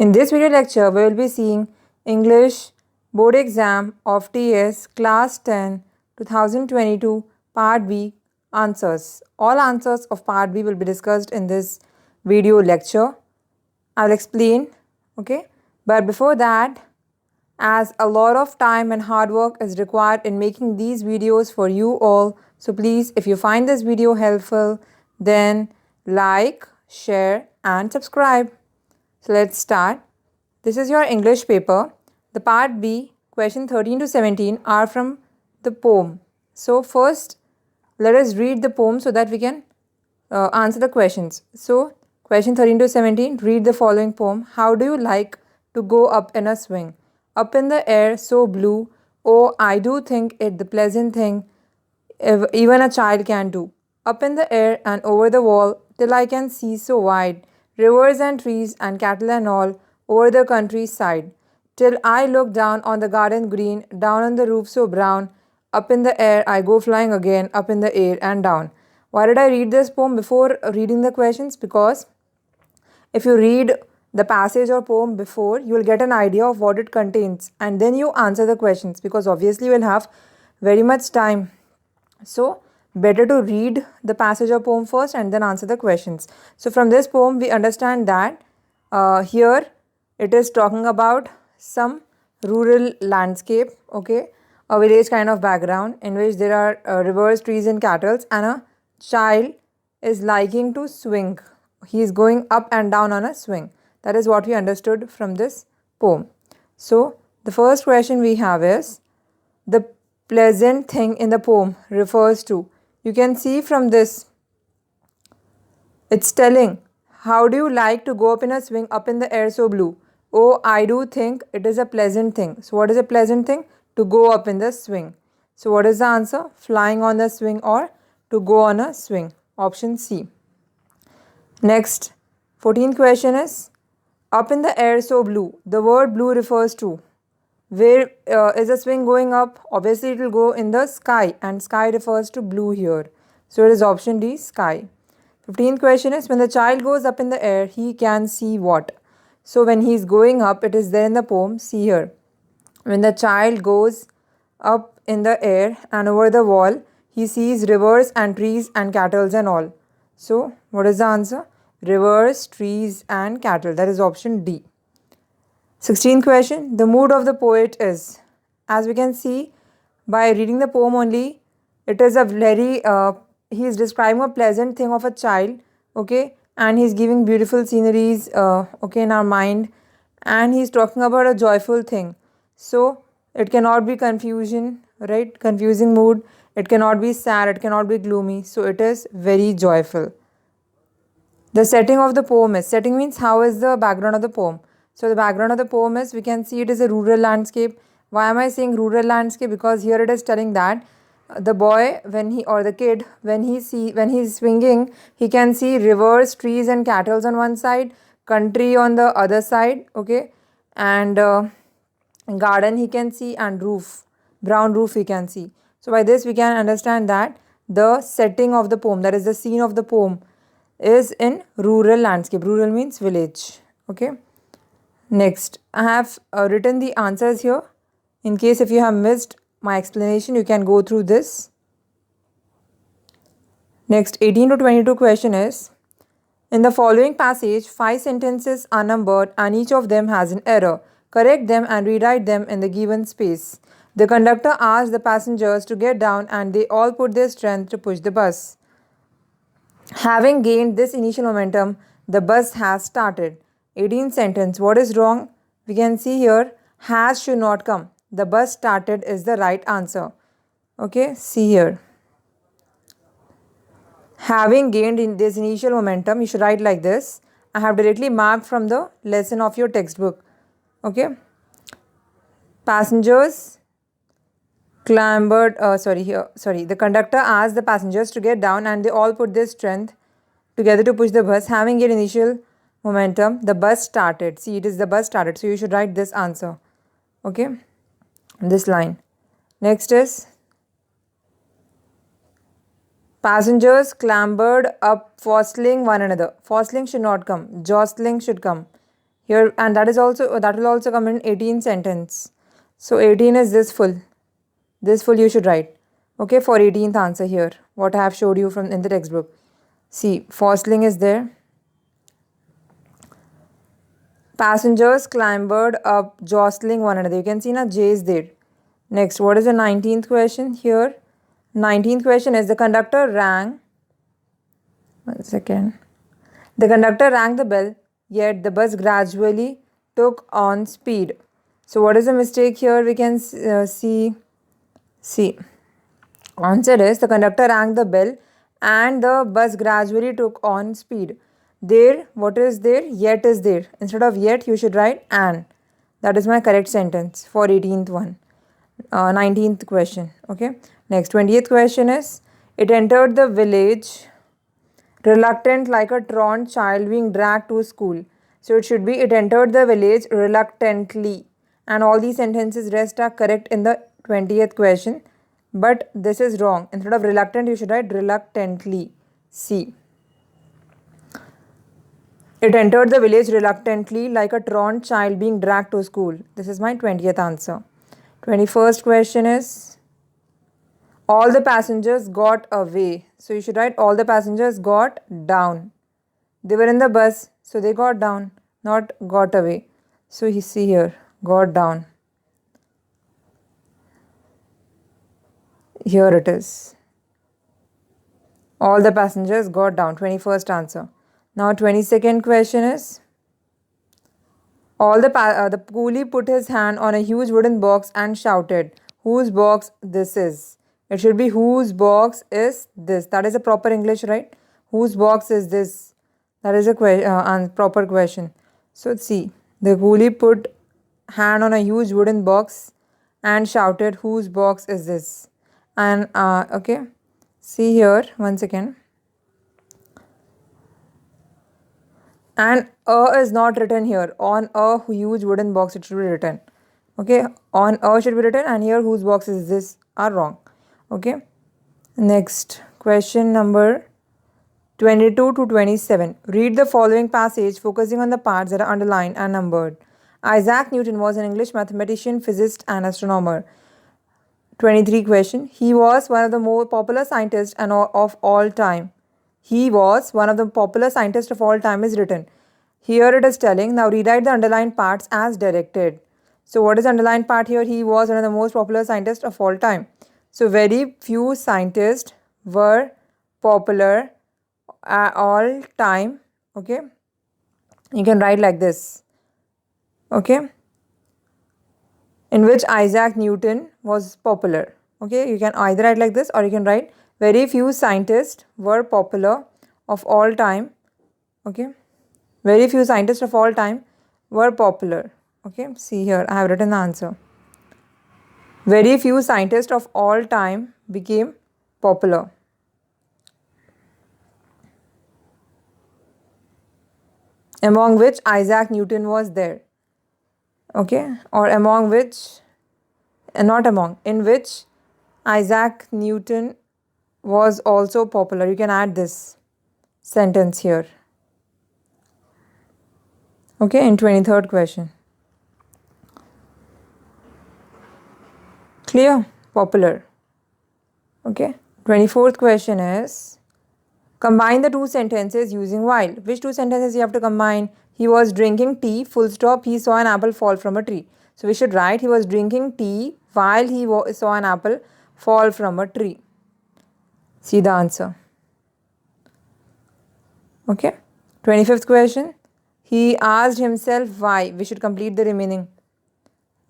In this video lecture, we will be seeing English Board Exam of TS Class 10 2022 Part B answers. All answers of Part B will be discussed in this video lecture. I'll explain, okay? But before that, as a lot of time and hard work is required in making these videos for you all, so please, if you find this video helpful, then like, share and subscribe. So let's start. This is your English paper. The part B, question 13 to 17 are from the poem. So first, let us read the poem so that we can answer the questions. So question 13 to 17, read the following poem. How do you like to go up in a swing? Up in the air, so blue. Oh, I do think it the pleasant thing even a child can do. Up in the air and over the wall, till I can see so wide, rivers and trees and cattle and all, over the countryside. Till I look down on the garden green, down on the roof so brown, up in the air I go flying again, up in the air and down. Why did I read this poem before reading the questions? Because if you read the passage or poem before, you will get an idea of what it contains and then you answer the questions, because obviously you will have very much time. So better to read the passage or poem first and then answer the questions. So from this poem we understand that here it is talking about some rural landscape, okay, a village kind of background in which there are rivers, trees and cattle, and a child is liking to swing. He is going up and down on a swing. That is what we understood from this poem. So the first question we have is, the pleasant thing in the poem refers to. You can see from this, it's telling, how do you like to go up in a swing, up in the air so blue? Oh, I do think it is a pleasant thing. So what is a pleasant thing? To go up in the swing. So what is the answer? Flying on the swing or to go on a swing. Option C. Next, 14th question is, up in the air so blue. The word blue refers to. Where is the swing going up? Obviously it will go in the sky, and sky refers to blue here. So it is option D, sky. 15th question is, when the child goes up in the air, he can see what? So when he is going up, it is there in the poem, see here. When the child goes up in the air and over the wall, he sees rivers and trees and cattle and all. So what is the answer? Rivers, trees and cattle. That is option D. 16th question, the mood of the poet is. As we can see by reading the poem only, it is a very, he is describing a pleasant thing of a child, okay, and he is giving beautiful sceneries, okay, in our mind, and he is talking about a joyful thing. So it cannot be confusion, right? Confusing mood. It cannot be sad, it cannot be gloomy. So it is very joyful. The setting of the poem is, setting means how is the background of the poem. So the background of the poem is, we can see it is a rural landscape. Why am I saying rural landscape? Because here it is telling that the boy, when he, or the kid, when he is swinging, he can see rivers, trees and cattle on one side, country on the other side, okay, and garden he can see, and roof, brown roof he can see. So by this we can understand that the setting of the poem, that is the scene of the poem, is in rural landscape. Rural means village, okay. Next, I have written the answers here. In case if you have missed my explanation, you can go through this. Next, 18 to 22 question is, in the following passage, 5 sentences are numbered and each of them has an error. Correct them and rewrite them in the given space. The conductor asked the passengers to get down and they all put their strength to push the bus. Having gained this initial momentum, the bus has started. 18th sentence, what is wrong? We can see here, has should not come. The bus started is the right answer. Okay, see here. Having gained in this initial momentum, you should write like this. I have directly marked from the lesson of your textbook. Okay. Passengers clambered, the conductor asked the passengers to get down and they all put their strength together to push the bus. Having gained initial momentum, the bus started. See, it is the bus started. So you should write this answer. Okay, this line. Next is, passengers clambered up, jostling one another. Jostling should not come. Jostling should come. here, and that will also come in 18th sentence. So 18 is this full. This full you should write. Okay, for 18th answer here, what I have showed you from in the textbook. See, Fostling is there. Passengers clambered up, jostling one another. You can see now J is there. Next, what is the 19th question here? 19th question is the conductor rang. 1 second. The conductor rang the bell, yet the bus gradually took on speed. So what is the mistake here? We can see. Answer is the conductor rang the bell and the bus gradually took on speed. There, what is there? Yet is there. Instead of yet, you should write and. That is my correct sentence for 18th one. 19th question. Okay. Next, 20th question is, it entered the village reluctant like a truant child being dragged to school. So it should be, it entered the village reluctantly. And all these sentences rest are correct in the 20th question. But this is wrong. Instead of reluctant, you should write reluctantly. C. It entered the village reluctantly like a truant child being dragged to school. This is my 20th answer. 21st question is, all the passengers got away. So you should write all the passengers got down. They were in the bus, so they got down, not got away. So you see here, got down. Here it is. All the passengers got down. 21st answer. Now 22nd question is, the coolie put his hand on a huge wooden box and shouted, whose box this is? It should be whose box is this? That is a proper English, right? Whose box is this? That is a proper question. So see, the coolie put hand on a huge wooden box and shouted, whose box is this? And okay, see here, 1 second. And is not written here. On a huge wooden box it should be written. Okay, on should be written, and here whose box is this are wrong. Okay, next question number 22 to 27. Read the following passage focusing on the parts that are underlined and numbered. Isaac Newton was an English mathematician, physicist and astronomer. 23 question. He was one of the more popular scientists of all time. He was one of the popular scientists of all time is written. Here it is telling, now rewrite the underlined parts as directed. So what is the underlined part here? He was one of the most popular scientists of all time. So very few scientists were popular at all time. Okay. You can write like this. Okay. In which Isaac Newton was popular. Okay. You can either write like this or you can write very few scientists were popular of all time. Okay. Very few scientists of all time were popular. Okay. See here, I have written the answer. Very few scientists of all time became popular. Among which Isaac Newton was there. Okay. Or among which, not among, in which Isaac Newton was also popular. You can add this sentence here. Okay, in 23rd question. Clear? Popular. Okay. 24th question is, combine the two sentences using while. Which two sentences you have to combine? He was drinking tea, full stop, he saw an apple fall from a tree. So we should write, he was drinking tea while he saw an apple fall from a tree. See the answer. Okay. 25th question. He asked himself why. We should complete the remaining.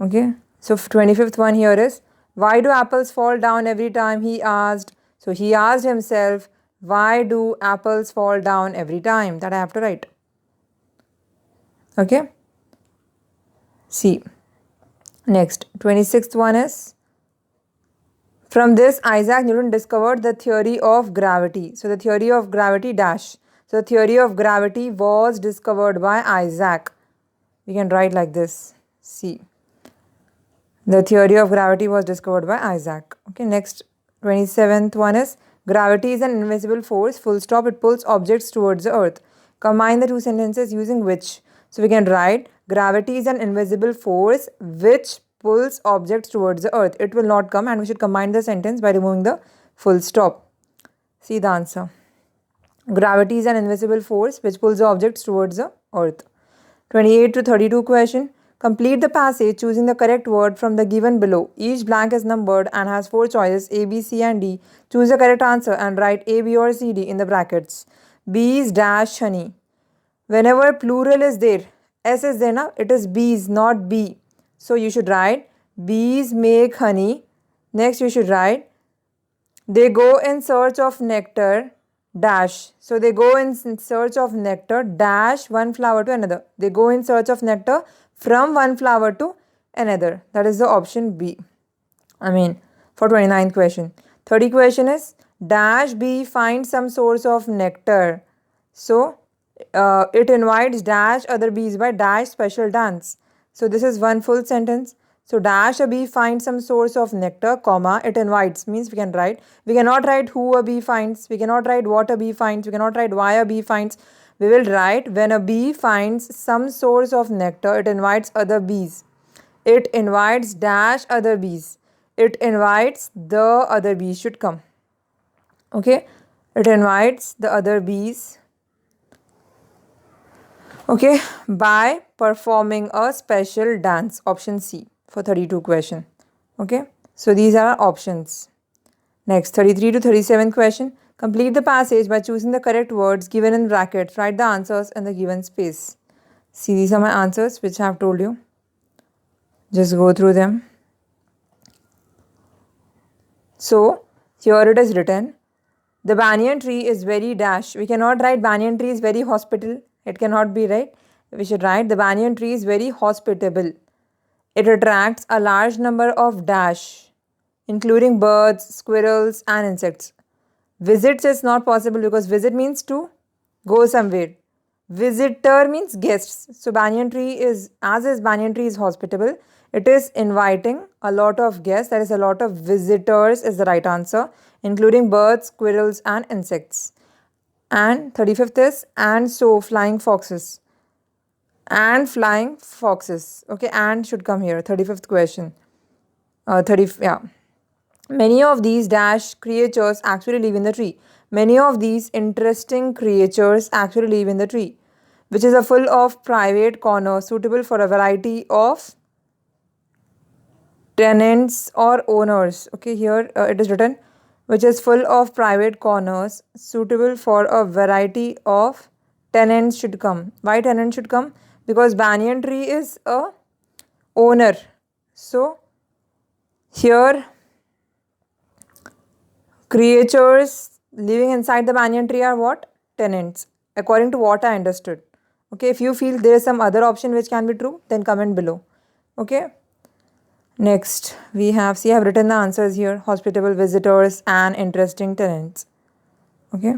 Okay. So 25th one here is, why do apples fall down every time? He asked. So he asked himself, why do apples fall down every time? That I have to write. Okay. See. Next, 26th one is, from this Isaac Newton discovered the theory of gravity. So the theory of gravity dash. So the theory of gravity was discovered by Isaac. We can write like this. See. The theory of gravity was discovered by Isaac. Okay, next 27th one is, gravity is an invisible force, full stop, it pulls objects towards the earth. Combine the two sentences using which. So we can write gravity is an invisible force which pulls objects towards the earth. It will not come, and we should combine the sentence by removing the full stop. See the answer. Gravity is an invisible force which pulls the objects towards the earth. 28 to 32 question. Complete the passage choosing the correct word from the given below. Each blank is numbered and has 4 choices A, B, C and D. Choose the correct answer and write A, B or C, D in the brackets. Bees dash honey. Whenever plural is there, S is there now, it is bees, not B. So you should write bees make honey. Next you should write they go in search of nectar dash. So they go in search of nectar dash one flower to another. They go in search of nectar from one flower to another. That is the option B. For 29th question. 30 question is dash bee find some source of nectar. So it invites dash other bees by dash special dance. So this is one full sentence. So dash a bee finds some source of nectar, comma, it invites, means we can write. We cannot write who a bee finds. We cannot write what a bee finds. We cannot write why a bee finds. We will write when a bee finds some source of nectar, it invites other bees. It invites dash other bees. It invites the other bees should come. Okay. It invites the other bees. Okay. By performing a special dance. Option C. For 32 question. Okay. So these are our options. Next, 33 to 37 question. Complete the passage by choosing the correct words given in brackets. Write the answers in the given space. See, these are my answers which I have told you. Just go through them. So here it is written. The banyan tree is very dash. We cannot write banyan tree is very hospital. It cannot be, right? We should write the banyan tree is very hospitable. It attracts a large number of dash, including birds, squirrels and insects. Visits is not possible because visit means to go somewhere. Visitor means guests. So banyan tree is, banyan tree is hospitable, it is inviting a lot of guests, that is a lot of visitors is the right answer, including birds, squirrels and insects. And 35th is and so flying foxes. And flying foxes. Okay, and should come here. 35th question. Many of these dash creatures actually live in the tree. Many of these interesting creatures actually live in the tree, which is a full of private corner suitable for a variety of tenants or owners. Okay, here it is written, which is full of private corners suitable for a variety of tenants should come. Why tenants should come? Because banyan tree is a owner. So here creatures living inside the banyan tree are what? Tenants. According to what I understood. Okay, if you feel there is some other option which can be true, then comment below. Okay. Next, we have, see I have written the answers here. Hospitable visitors and interesting tenants. Okay.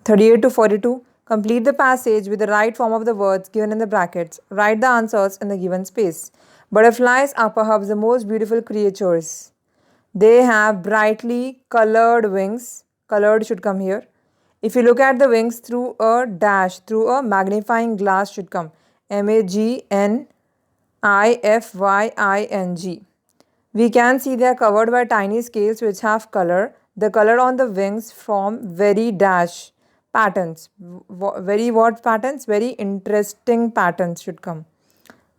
38 to 42. Complete the passage with the right form of the words given in the brackets. Write the answers in the given space. Butterflies are perhaps the most beautiful creatures. They have brightly colored wings. Colored should come here. If you look at the wings through a dash, through a magnifying glass should come. MAGNIFYING. We can see they are covered by tiny scales which have color. The color on the wings form very dash patterns. Very what patterns? Very interesting patterns should come.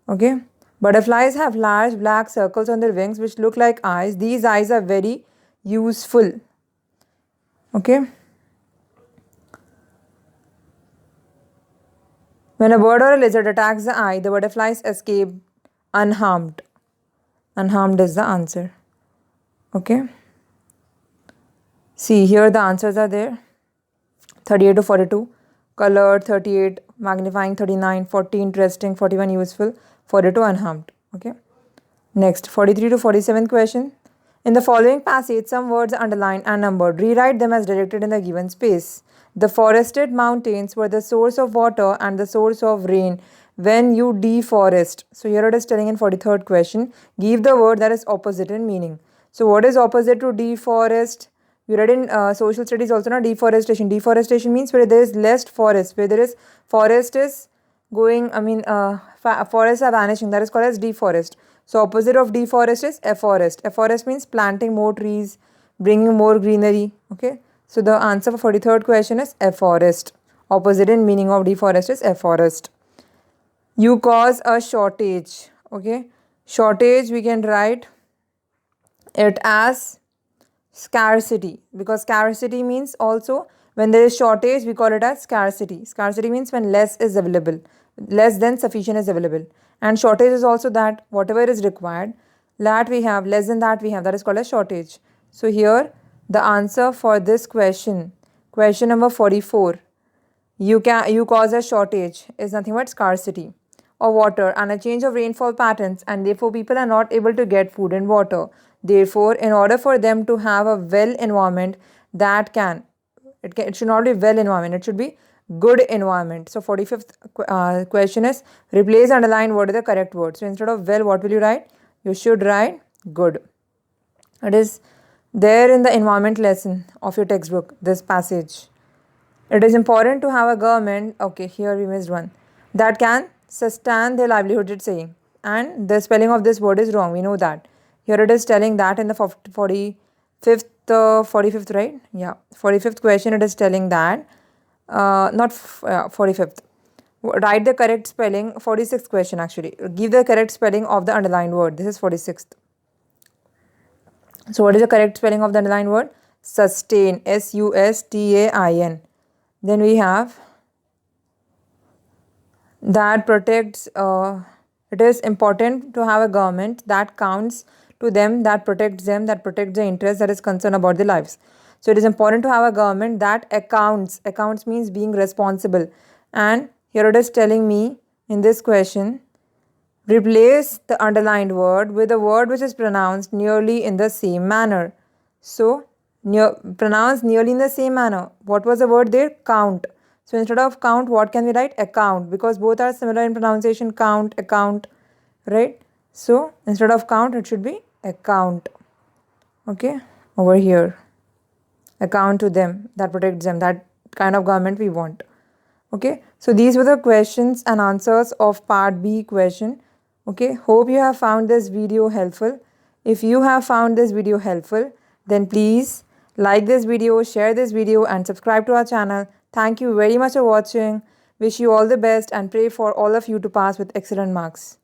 Okay. Butterflies have large black circles on their wings which look like eyes. These eyes are very useful. Okay. When a bird or a lizard attacks the eye, the butterflies escape unharmed. Unharmed is the answer. Okay. See, here the answers are there. 38 to 42. Colored, 38. Magnifying, 39. 40. Interesting, 41. Useful. 42. Unharmed. Okay. Next, 43 to 47 question. In the following passage, some words are underlined and numbered. Rewrite them as directed in the given space. The forested mountains were the source of water and the source of rain when you deforest. So here it is telling in 43rd question. Give the word that is opposite in meaning. So what is opposite to deforest? You read in social studies also, na, deforestation. Deforestation means where there is less forest. Where there is forest is going, forests are vanishing. That is called as deforest. So opposite of deforest is afforest. Afforest means planting more trees, bringing more greenery. Okay. So the answer for 43rd question is afforest. Opposite in meaning of deforest is afforest. You cause a shortage. Okay. Shortage we can write it as scarcity, because scarcity means also when there is shortage we call it as scarcity. Scarcity means when less is available, less than sufficient is available, and shortage is also that whatever is required, that we have less than that we have, that is called as shortage. So here the answer for this question, question number 44, you cause a shortage is nothing but scarcity of water and a change of rainfall patterns, and therefore people are not able to get food and water. Therefore, in order for them to have a well environment, it should not be well environment, it should be good environment. So 45th question is replace underlined word with the correct word. So instead of well, what will you write? You should write good. It is there in the environment lesson of your textbook, this passage. It is important to have a government, okay, here we missed one, that can sustain their livelihood, it's saying. And the spelling of this word is wrong, we know that. Here it is telling that in the 45th, right? Yeah, 45th question it is telling that, not 45th. Write the correct spelling, 46th question actually. Give the correct spelling of the underlined word. This is 46th. So what is the correct spelling of the underlined word? Sustain, Sustain. Then we have that protects, it is important to have a government that counts to them, that protects them, that protects the interest, that is concerned about their lives. So it is important to have a government that accounts means being responsible. And here it is telling me in this question, replace the underlined word with a word which is pronounced nearly in the same manner. So pronounced nearly in the same manner. What was the word there? Count. So instead of count, what can we write? Account, because both are similar in pronunciation. Count, account, right? So instead of count, it should be account. Okay, over here. Account to them, that protects them, that kind of government we want. Okay, so these were the questions and answers of part B question. Okay, hope you have found this video helpful. If you have found this video helpful, then please like this video, share this video and subscribe to our channel. Thank you very much for watching. Wish you all the best and pray for all of you to pass with excellent marks.